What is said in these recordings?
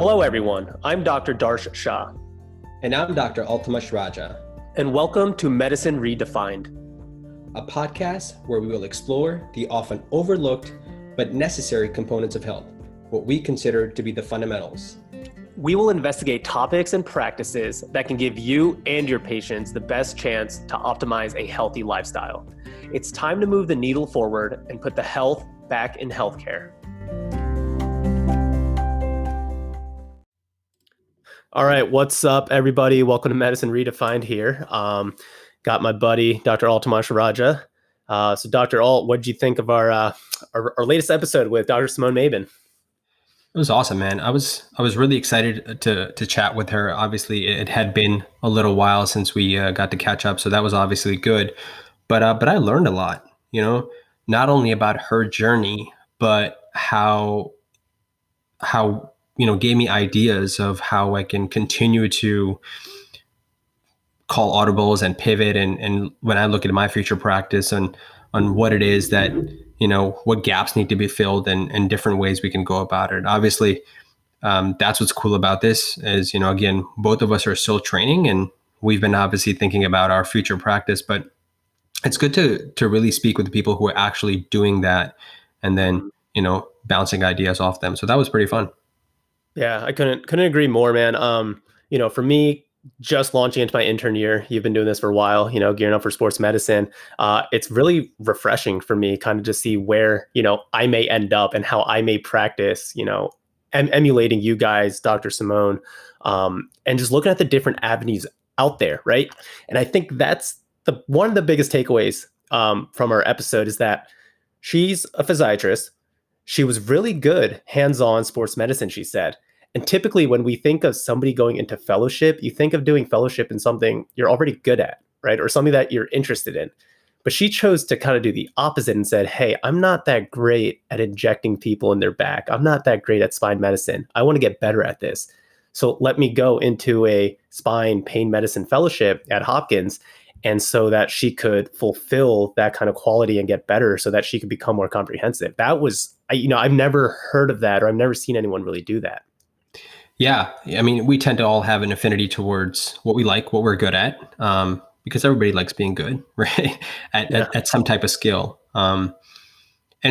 Hello, everyone. I'm Dr. Darsh Shah. And I'm Dr. Altamash Raja. And welcome to Medicine Redefined, a podcast where we will explore the often overlooked but necessary components of health, what we consider to be the fundamentals. We will investigate topics and practices that can give you and your patients the best chance to optimize a healthy lifestyle. It's time to move the needle forward and put the health back in healthcare. All right, what's up, everybody? Welcome to Medicine Redefined here. Got my buddy, Dr. Altamash Raja. So, Dr. Alt, what did you think of our latest episode with Dr. Simone Maybin? It was awesome, man. I was really excited to chat with her. Obviously, it had been a little while since we got to catch up, so that was obviously good. But I learned a lot. Not only about her journey, but how gave me ideas of how I can continue to call audibles and pivot. And when I look at my future practice and on what it is that, what gaps need to be filled and different ways we can go about it. Obviously, that's what's cool about this is, again, both of us are still training and we've been obviously thinking about our future practice, but it's good to really speak with the people who are actually doing that and then, bouncing ideas off them. So that was pretty fun. Yeah, I couldn't agree more, man. For me, just launching into my intern year, you've been doing this for a while, gearing up for sports medicine. It's really refreshing for me kind of to see where, I may end up and how I may practice, emulating you guys, Dr. Simone, and just looking at the different avenues out there, right? And I think that's one of the biggest takeaways from our episode is that she's a physiatrist. She was really good hands-on sports medicine, she said. And typically when we think of somebody going into fellowship, you think of doing fellowship in something you're already good at, right? Or something that you're interested in. But she chose to kind of do the opposite and said, hey, I'm not that great at injecting people in their back. I'm not that great at spine medicine. I want to get better at this. So let me go into a spine pain medicine fellowship at Hopkins. And so that she could fulfill that kind of quality and get better so that she could become more comprehensive. That was, I've never heard of that, or I've never seen anyone really do that. Yeah. I mean, we tend to all have an affinity towards what we like, what we're good at, because everybody likes being good, right? At some type of skill. And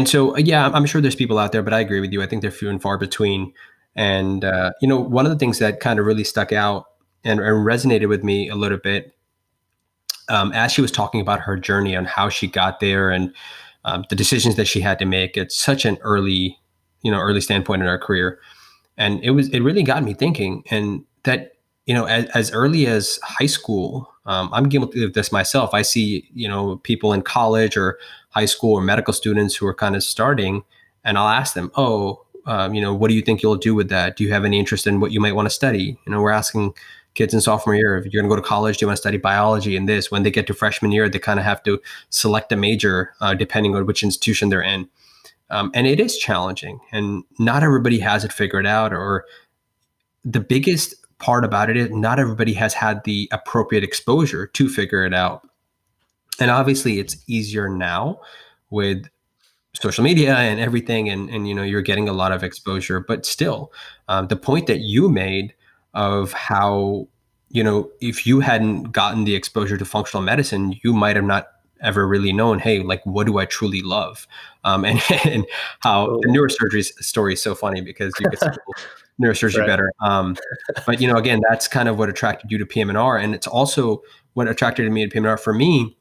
so, I'm sure there's people out there, but I agree with you. I think they're few and far between. And, one of the things that kind of really stuck out and resonated with me a little bit, as she was talking about her journey and how she got there and the decisions that she had to make at such an early standpoint in her career. And it really got me thinking, and that, as early as high school, I'm guilty of this myself. I see, people in college or high school or medical students who are kind of starting, and I'll ask them, what do you think you'll do with that? Do you have any interest in what you might want to study? We're asking kids in sophomore year, if you're going to go to college, do you want to study biology and this? When they get to freshman year, they kind of have to select a major depending on which institution they're in. And it is challenging, and not everybody has it figured out, or the biggest part about it is not everybody has had the appropriate exposure to figure it out. And obviously it's easier now with social media and everything, and you're getting a lot of exposure, but still the point that you made of how, if you hadn't gotten the exposure to functional medicine, you might have not ever really known, hey, like, what do I truly love? And how the neurosurgery story is so funny because you get neurosurgery better. But, again, that's kind of what attracted you to PM&R. And it's also what attracted me to PM&R. For me,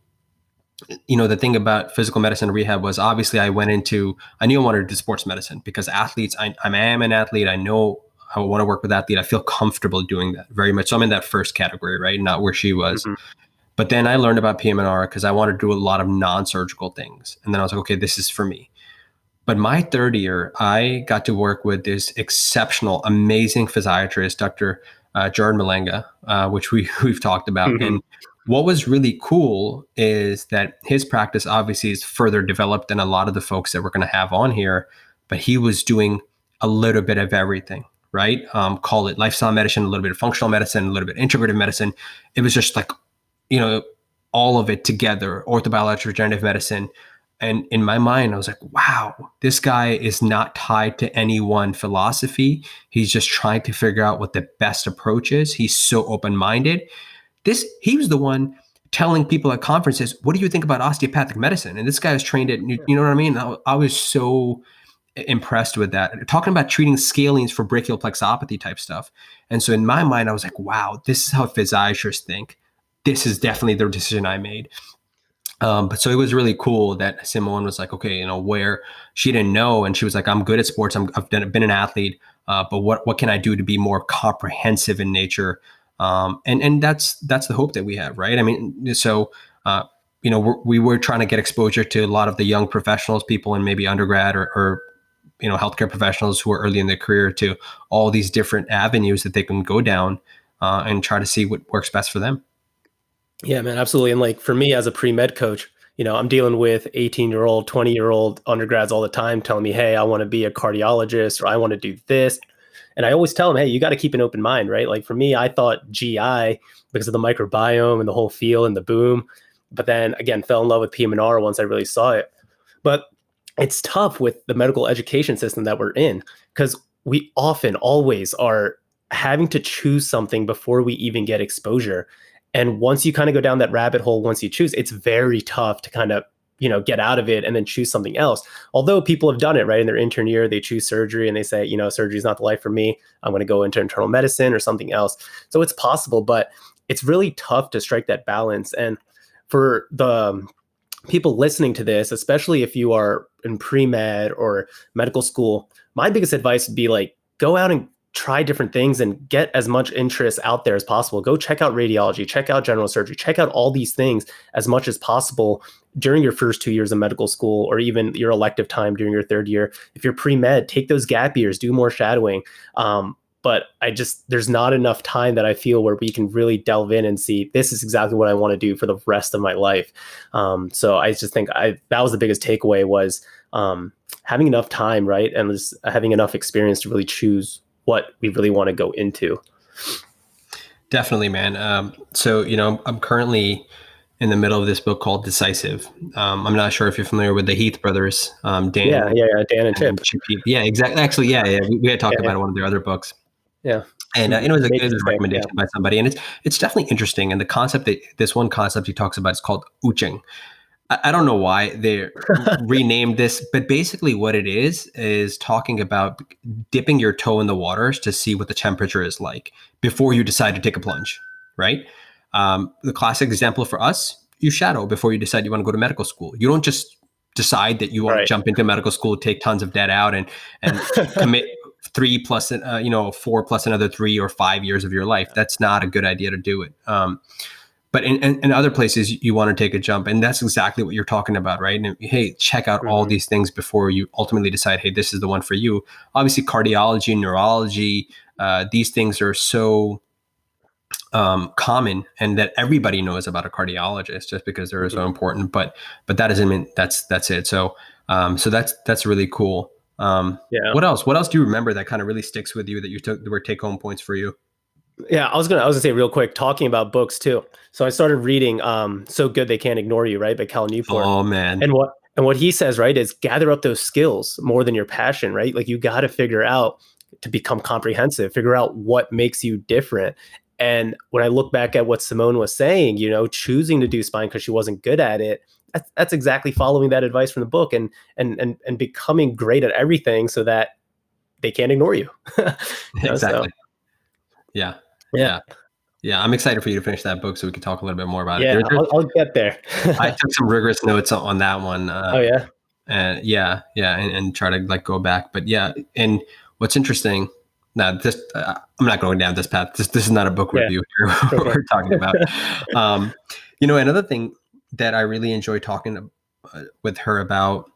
the thing about physical medicine and rehab was obviously I knew I wanted to do sports medicine because athletes, I am an athlete. I know I want to work with athletes. I feel comfortable doing that very much. So I'm in that first category, right? Not where she was. Mm-hmm. But then I learned about PM&R because I wanted to do a lot of non-surgical things. And then I was like, okay, this is for me. But my third year, I got to work with this exceptional, amazing physiatrist, Dr. Jordan Malenga, which we've talked about. Mm-hmm. And what was really cool is that his practice obviously is further developed than a lot of the folks that we're going to have on here, but he was doing a little bit of everything, right? Call it lifestyle medicine, a little bit of functional medicine, a little bit of integrative medicine. It was just like, all of it together, orthobiologic regenerative medicine, And in my mind, I was like, wow, this guy is not tied to any one philosophy. He's just trying to figure out what the best approach is. He's so open-minded. He was the one telling people at conferences, what do you think about osteopathic medicine? And this guy was trained at, you know what I mean? I was so impressed with that. Talking about treating scalenes for brachial plexopathy type stuff. And so in my mind, I was like, wow, this is how physiatrists think. This is definitely the decision I made. But so it was really cool that Simone was like, okay, where she didn't know, and she was like, I'm good at sports. Been an athlete, but what can I do to be more comprehensive in nature? And that's the hope that we have, right? I mean, so we were trying to get exposure to a lot of the young professionals, people in maybe undergrad or healthcare professionals who are early in their career, to all these different avenues that they can go down and try to see what works best for them. Yeah, man, absolutely. And like for me as a pre-med coach, I'm dealing with 18-year-old, 20-year-old undergrads all the time telling me, hey, I want to be a cardiologist, or I want to do this. And I always tell them, hey, you got to keep an open mind, right? Like for me, I thought GI because of the microbiome and the whole feel and the boom. But then again, fell in love with PM&R once I really saw it. But it's tough with the medical education system that we're in, because we often always are having to choose something before we even get exposure. And once you kind of go down that rabbit hole, once you choose, it's very tough to kind of, get out of it and then choose something else. Although people have done it, right? In their intern year, they choose surgery and they say, surgery is not the life for me. I'm going to go into internal medicine or something else. So it's possible, but it's really tough to strike that balance. And for the people listening to this, especially if you are in pre-med or medical school, my biggest advice would be like, go out and try different things and get as much interest out there as possible. Go check out radiology, check out general surgery, check out all these things as much as possible during your first 2 years of medical school, or even your elective time during your third year. If you're pre-med, take those gap years, do more shadowing. But there's not enough time that I feel where we can really delve in and see, this is exactly what I want to do for the rest of my life. So I just think that was the biggest takeaway, was having enough time, right? And just having enough experience to really choose what we really want to go into. Definitely, man. So, I'm currently in the middle of this book called Decisive. I'm not sure if you're familiar with the Heath brothers, Dan. Yeah, Dan and Chip. Yeah, exactly. Actually, yeah. We had talked about it in one of their other books. Yeah. And it was a recommendation by somebody, and it's definitely interesting. And the concept this one concept he talks about is called uching. I don't know why they renamed this, but basically what it is talking about dipping your toe in the waters to see what the temperature is like before you decide to take a plunge, right? The classic example for us, you shadow before you decide you want to go to medical school. You don't just decide that you want to jump into medical school, take tons of debt out and commit 3 plus, 4 plus another 3 or 5 years of your life. That's not a good idea to do it. But in other places, you want to take a jump. And that's exactly what you're talking about, right? And hey, check out all these things before you ultimately decide, hey, this is the one for you. Obviously, cardiology, neurology, these things are so common, and that everybody knows about a cardiologist just because they're so important. But that doesn't mean that's it. So that's really cool. What else? What else do you remember that kind of really sticks with you, that were take home points for you? Yeah, I was gonna say real quick, talking about books too. So I started reading "So Good They Can't Ignore You," right, by Cal Newport. Oh man. And what he says, right, is gather up those skills more than your passion, right? Like you got to figure out to become comprehensive, figure out what makes you different. And when I look back at what Simone was saying, choosing to do spine because she wasn't good at it, that's exactly following that advice from the book and becoming great at everything so that they can't ignore you. Exactly. So. Yeah. I'm excited for you to finish that book so we can talk a little bit more about it. Yeah, I'll get there. I took some rigorous notes on that one. Oh yeah. And and try to like go back. But yeah, and what's interesting now, this I'm not going down this path. This is not a book review here. We're talking about. Another thing that I really enjoyed talking with her about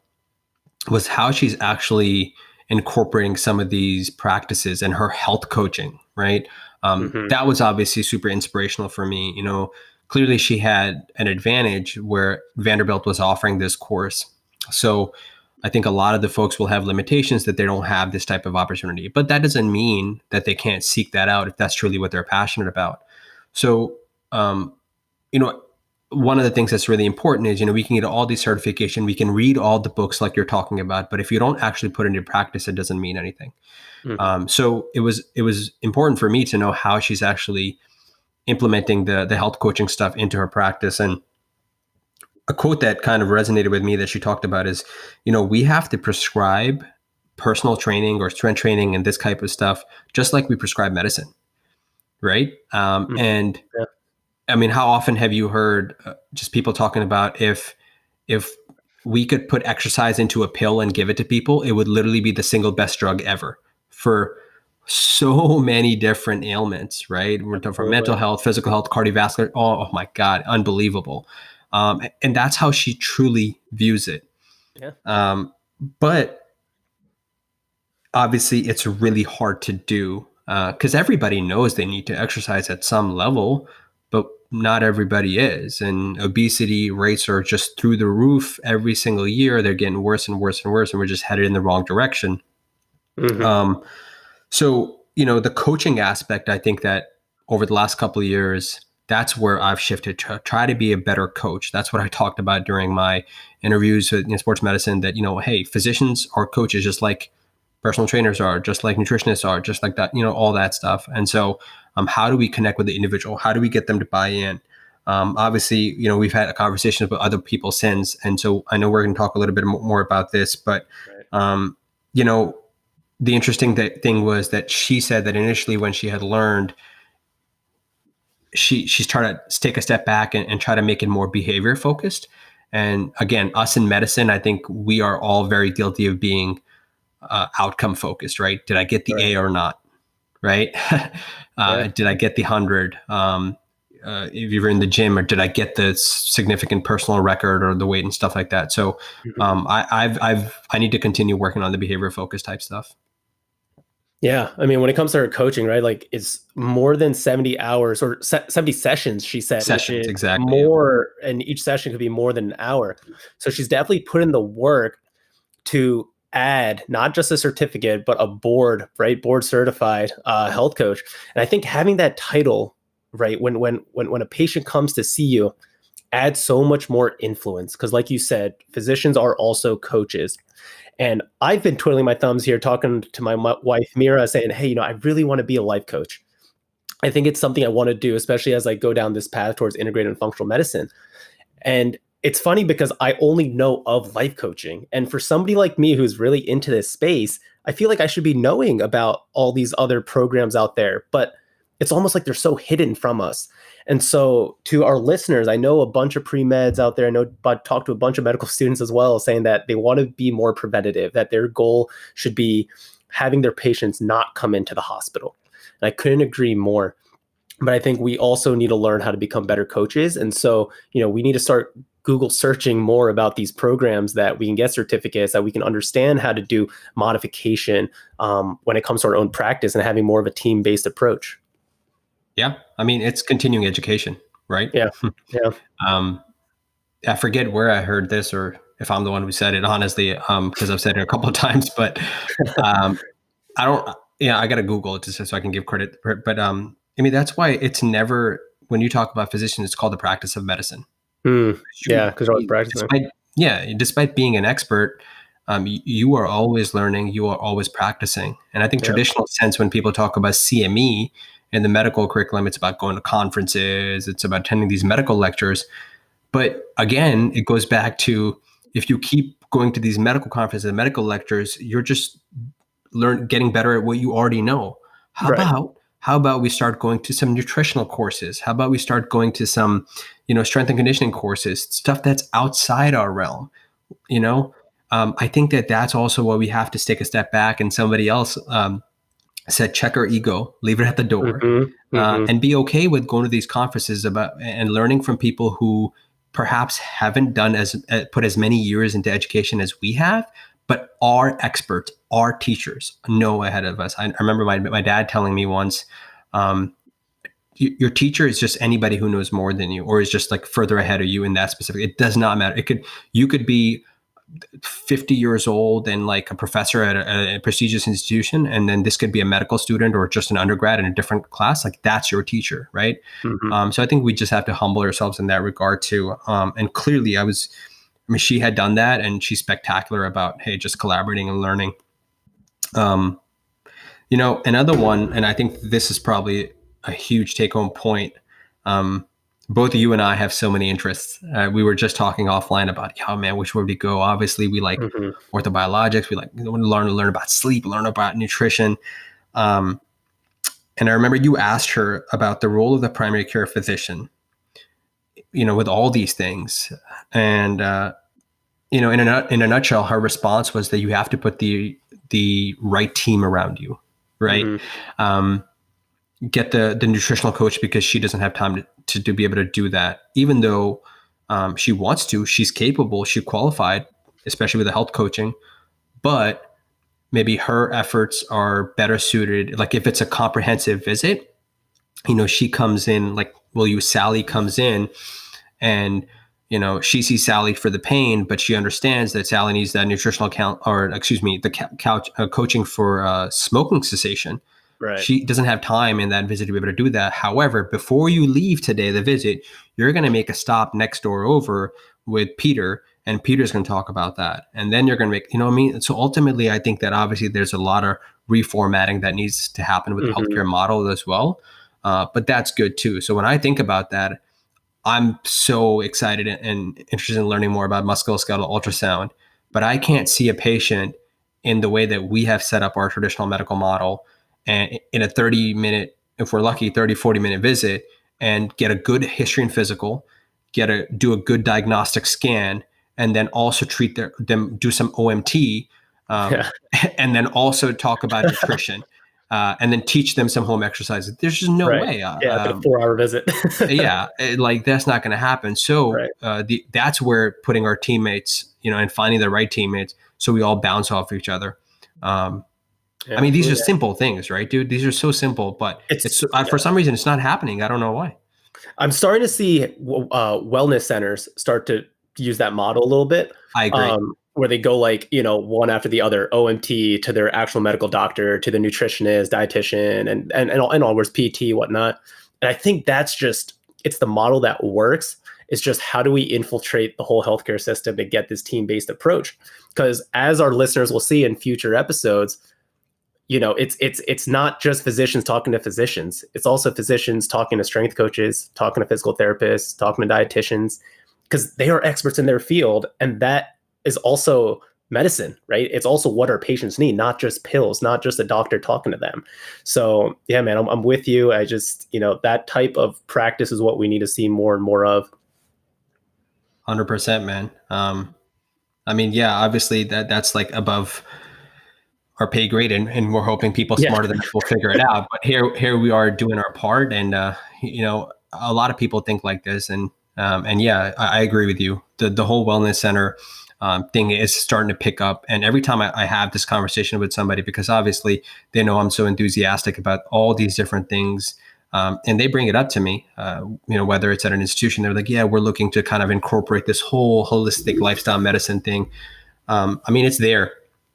was how she's actually incorporating some of these practices in her health coaching, right? That was obviously super inspirational for me. Clearly she had an advantage where Vanderbilt was offering this course. So I think a lot of the folks will have limitations that they don't have this type of opportunity, but that doesn't mean that they can't seek that out if that's truly what they're passionate about. So, one of the things that's really important is, we can get all these certification, we can read all the books like you're talking about, but if you don't actually put it into practice, it doesn't mean anything. Hmm. So it was important for me to know how she's actually implementing the health coaching stuff into her practice. And a quote that kind of resonated with me that she talked about is, we have to prescribe personal training or strength training and this type of stuff, just like we prescribe medicine, right? Hmm. And Yeah, I mean, how often have you heard just people talking about if we could put exercise into a pill and give it to people, it would literally be the single best drug ever for so many different ailments, right? We're talking from mental absolutely. health, physical health, cardiovascular. Oh my God, unbelievable. And that's how she truly views it. Yeah, But obviously, it's really hard to do because everybody knows they need to exercise at some level, but not everybody is. And obesity rates are just through the roof every single year. They're getting worse and worse and worse, and we're just headed in the wrong direction. hmm, Um, so, the coaching aspect, I think that over the last couple of years, that's where I've shifted to try to be a better coach. That's what I talked about during my interviews with sports medicine that, hey, physicians are coaches just like personal trainers are, just like nutritionists are, just like that, all that stuff. And so, how do we connect with the individual? How do we get them to buy in? Obviously, we've had a conversation with other people since. And so I know we're going to talk a little bit more about this, but, right. um, you know, the interesting thing was that she said that initially when she had learned, she's trying to take a step back and try to make it more behavior focused. And again, us in medicine, I think we are all very guilty of being outcome focused, right? Did I get the Right. A or not? Right? Yeah. Did I get the 100? If you were in the gym, or did I get the significant personal record or the weight and stuff like that? So Mhm. I need to continue working on the behavior focused type stuff. Yeah, I mean, when it comes to her coaching, right? Like, it's more than 70 hours or 70 sessions, she said, which Sessions, is exactly. Yeah. more, and each session could be more than an hour. So she's definitely put in the work to add not just a certificate, but a board, right? Board certified health coach. And I think having that title, right, when a patient comes to see you, adds so much more influence. Because, like you said, physicians are also coaches. And I've been twiddling my thumbs here, talking to my wife, Mira, saying, hey, I really want to be a life coach. I think it's something I want to do, especially as I go down this path towards integrated and functional medicine. And it's funny because I only know of life coaching. And for somebody like me who's really into this space, I feel like I should be knowing about all these other programs out there, but it's almost like they're so hidden from us. And so, to our listeners, I know a bunch of pre-meds out there. I know, but talked to a bunch of medical students as well, saying that they want to be more preventative, that their goal should be having their patients not come into the hospital. And I couldn't agree more. But I think we also need to learn how to become better coaches. And so, we need to start Google searching more about these programs that we can get certificates, that we can understand how to do modification when it comes to our own practice and having more of a team-based approach. Yeah. I mean, it's continuing education, right? Yeah. Yeah. um, I forget where I heard this or if I'm the one who said it, honestly, because I've said it a couple of times, but um, I don't, I got to Google it just so I can give credit. But I mean, that's why it's never, when you talk about physicians, it's called the practice of medicine. Mm, yeah. Because I was practicing. Despite, yeah, despite being an expert, you are always learning, you are always practicing. And I think Yeah. traditional sense, when people talk about CME in the medical curriculum, it's about going to conferences, it's about attending these medical lectures. But again, it goes back to, if you keep going to these medical conferences and medical lectures, you're just getting better at what you already know. How Right. about we start going to some nutritional courses? How about we start going to some, strength and conditioning courses, stuff that's outside our realm, you know? I think that that's also why we have to take a step back, and somebody else said, check our ego, leave it at the door, Hmm. Hmm. and be okay with going to these conferences about and learning from people who perhaps haven't done put as many years into education as we have, but are experts, are teachers, know ahead of us. I remember my dad telling me once, um, your teacher is just anybody who knows more than you, or is just like further ahead of you in that specific. It does not matter. You could be 50 years old and like a professor at a prestigious institution, and then this could be a medical student or just an undergrad in a different class. Like that's your teacher, right? Hmm. So I think we just have to humble ourselves in that regard too. And clearly, I mean, she had done that, and she's spectacular about, hey, just collaborating and learning. Um, Another one, and I think this is probably a huge take-home point. Um, Both you and I have so many interests. We were just talking offline about, oh man, which way would we go? Obviously, we like Hmm. orthobiologics. We like learn about sleep, learn about nutrition. Um, and I remember you asked her about the role of the primary care physician, with all these things. And in a nutshell, her response was that you have to put the right team around you, right? Hmm. Um, get the nutritional coach because she doesn't have time to be able to do that, even though she wants to. She's capable, she qualified, especially with the health coaching, but maybe her efforts are better suited. Like if it's a comprehensive visit, she comes in, like we'll use Sally comes in, and she sees Sally for the pain, but she understands that Sally needs that nutritional count, or excuse me, the couch coaching for smoking cessation. Right. She doesn't have time in that visit to be able to do that. However, before you leave today, the visit, you're going to make a stop next door over with Peter, and Peter's going to talk about that. And then you're going to make, what I mean? So ultimately, I think that obviously there's a lot of reformatting that needs to happen with the Hmm. healthcare model as well. But that's good too. So when I think about that, I'm so excited and interested in learning more about musculoskeletal ultrasound, but I can't see a patient in the way that we have set up our traditional medical model and in a 30-minute, if we're lucky, 30, 40-minute visit, and get a good history and physical, do a good diagnostic scan, and then also treat them, do some OMT, Yeah. and then also talk about nutrition, and then teach them some home exercises. There's just no Right. way. Yeah. But a 4 hour visit. Yeah, like that's not going to happen. So Right. that's where putting our teammates, and finding the right teammates, so we all bounce off each other. I Yeah. mean, these are Absolutely. simple things, right, dude? These are so simple, but It's it's for some reason it's not happening. I don't know why. I'm starting to see wellness centers start to use that model a little bit, I agree. where they go like, one after the other, OMT to their actual medical doctor, to the nutritionist, dietitian, and all, where's PT, whatnot. And I think it's the model that works. It's just how do we infiltrate the whole healthcare system and get this team-based approach? Because as our listeners will see in future episodes, it's not just physicians talking to physicians. It's also physicians talking to strength coaches, talking to physical therapists, talking to dietitians, because they are experts in their field. And that is also medicine, right? It's also what our patients need, not just pills, not just a doctor talking to them. So yeah, man, I'm with you. I just, that type of practice is what we need to see more and more of. 100%, man. I mean, yeah, obviously that's like above our pay grade, and we're hoping people Yeah. smarter than us will figure it out. But here we are doing our part, and a lot of people think like this, and yeah, I agree with you. The whole wellness center thing is starting to pick up, and every time I have this conversation with somebody, because obviously they know I'm so enthusiastic about all these different things. And they bring it up to me, whether it's at an institution, they're like, yeah, we're looking to kind of incorporate this whole holistic lifestyle medicine thing. I mean, it's there.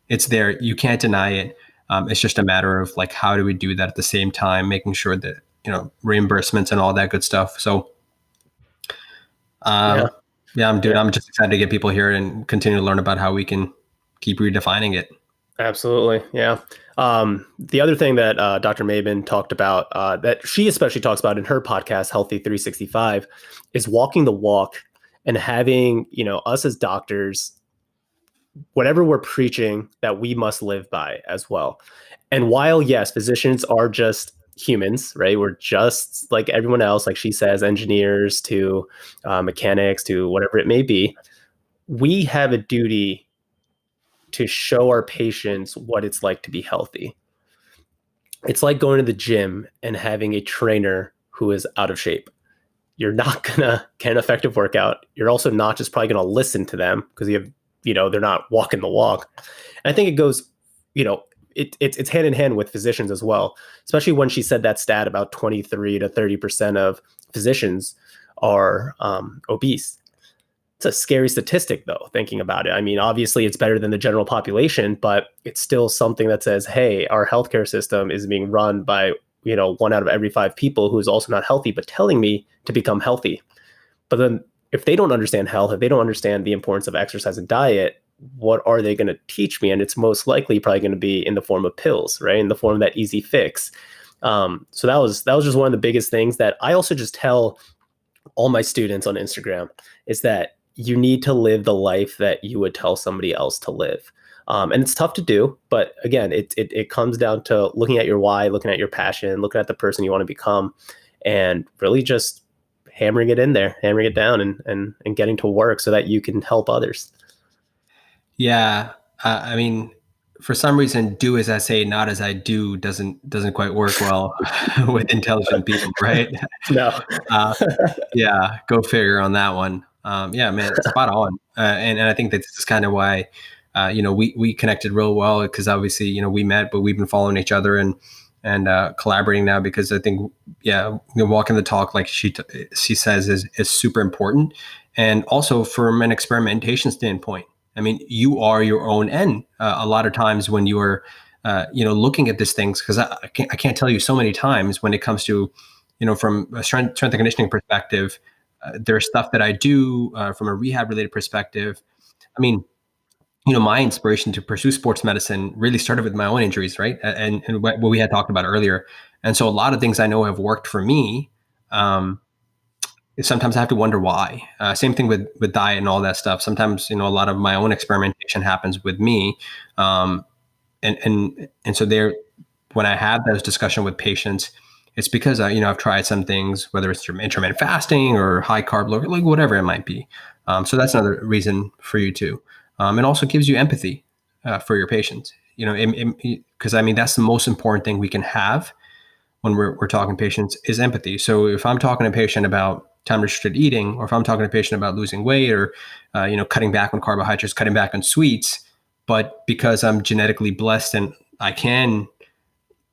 It's there. You can't deny it. It's just a matter of like, how do we do that at the same time, making sure that, reimbursements and all that good stuff. So, Yeah. yeah, Yeah. I'm just excited to get people here and continue to learn about how we can keep redefining it. Absolutely. Yeah. The other thing that Dr. Maybin talked about, that she especially talks about in her podcast, Healthy 365, is walking the walk and having, us as doctors, whatever we're preaching, that we must live by as well. And while, yes, physicians are just humans, right? We're just like everyone else, like she says, engineers to mechanics to whatever it may be. We have a duty to show our patients what it's like to be healthy. It's like going to the gym and having a trainer who is out of shape. You're not gonna get an effective workout. You're also not just probably gonna listen to them because they're not walking the walk. And I think it goes, you know, it's hand in hand with physicians as well, especially when she said that stat about 23 to 30% of physicians are obese. It's a scary statistic, though, thinking about it. I mean, obviously, it's better than the general population, but it's still something that says, hey, our healthcare system is being run by, 1 out of every 5 people who is also not healthy, but telling me to become healthy. But then if they don't understand health, if they don't understand the importance of exercise and diet, what are they going to teach me? And it's most likely probably going to be in the form of pills, right? In the form of that easy fix. So that was just one of the biggest things that I also just tell all my students on Instagram is that you need to live the life that you would tell somebody else to live. And it's tough to do, but again, it comes down to looking at your why, looking at your passion, looking at the person you want to become, and really just hammering it in there, hammering it down, and getting to work so that you can help others. Yeah. I mean, for some reason, do as I say, not as I do doesn't quite work well with intelligent people, right? No. Uh, yeah, go figure on that one. Yeah, man, it's spot on. And I think that this is kind of why, we connected real well because obviously, we met, but we've been following each other and collaborating now because I think, yeah, walking the talk, like she says, is super important. And also from an experimentation standpoint, I mean, you are your own end a lot of times when you are, looking at these things, because I can't tell you so many times when it comes to, from a strength and conditioning perspective, there's stuff that I do from a rehab related perspective. I mean, my inspiration to pursue sports medicine really started with my own injuries, right? And what we had talked about earlier. And so a lot of things I know have worked for me. Sometimes I have to wonder why. Same thing with diet and all that stuff. Sometimes, a lot of my own experimentation happens with me. And so there, when I have those discussion with patients, it's because I've tried some things, whether it's intermittent fasting or high carb, low, like whatever it might be. So that's another reason for you too. It also gives you empathy for your patients. Because I mean that's the most important thing we can have when we're talking patients is empathy. So if I'm talking to a patient about time restricted eating, or if I'm talking to a patient about losing weight, or cutting back on carbohydrates, cutting back on sweets, but because I'm genetically blessed and I can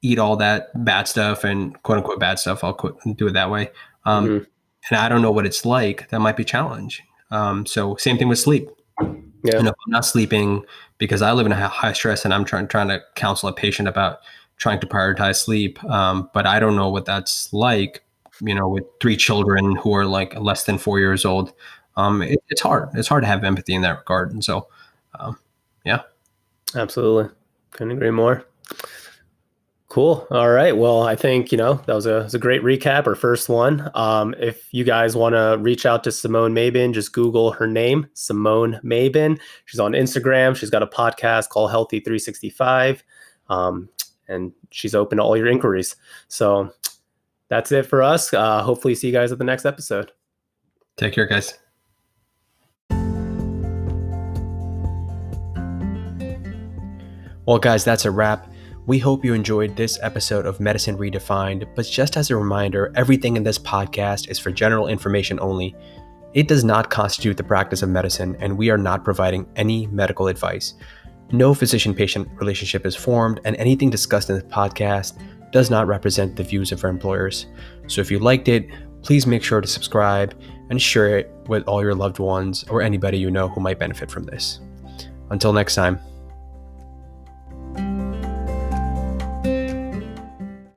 eat all that bad stuff and quote unquote bad stuff, I'll do it that way. Mm-hmm. And I don't know what it's like, that might be challenging. So same thing with sleep. Yeah. If I'm not sleeping because I live in a high stress and I'm trying to counsel a patient about trying to prioritize sleep, but I don't know what that's like, with 3 children who are like less than 4 years old. It's hard. It's hard to have empathy in that regard. And so, yeah. Absolutely. Couldn't agree more. Cool. All right. Well, I think, that was a great recap, our first one. If you guys want to reach out to Simone Maybin, just Google her name, Simone Maybin. She's on Instagram. She's got a podcast called Healthy 365. And she's open to all your inquiries. So that's it for us. Hopefully see you guys at the next episode. Take care, guys. Well, guys, that's a wrap. We hope you enjoyed this episode of Medicine Redefined, but just as a reminder, everything in this podcast is for general information only. It does not constitute the practice of medicine, and we are not providing any medical advice. No physician-patient relationship is formed, and anything discussed in this podcast does not represent the views of our employers. So if you liked it, please make sure to subscribe and share it with all your loved ones or anybody you know who might benefit from this. Until next time.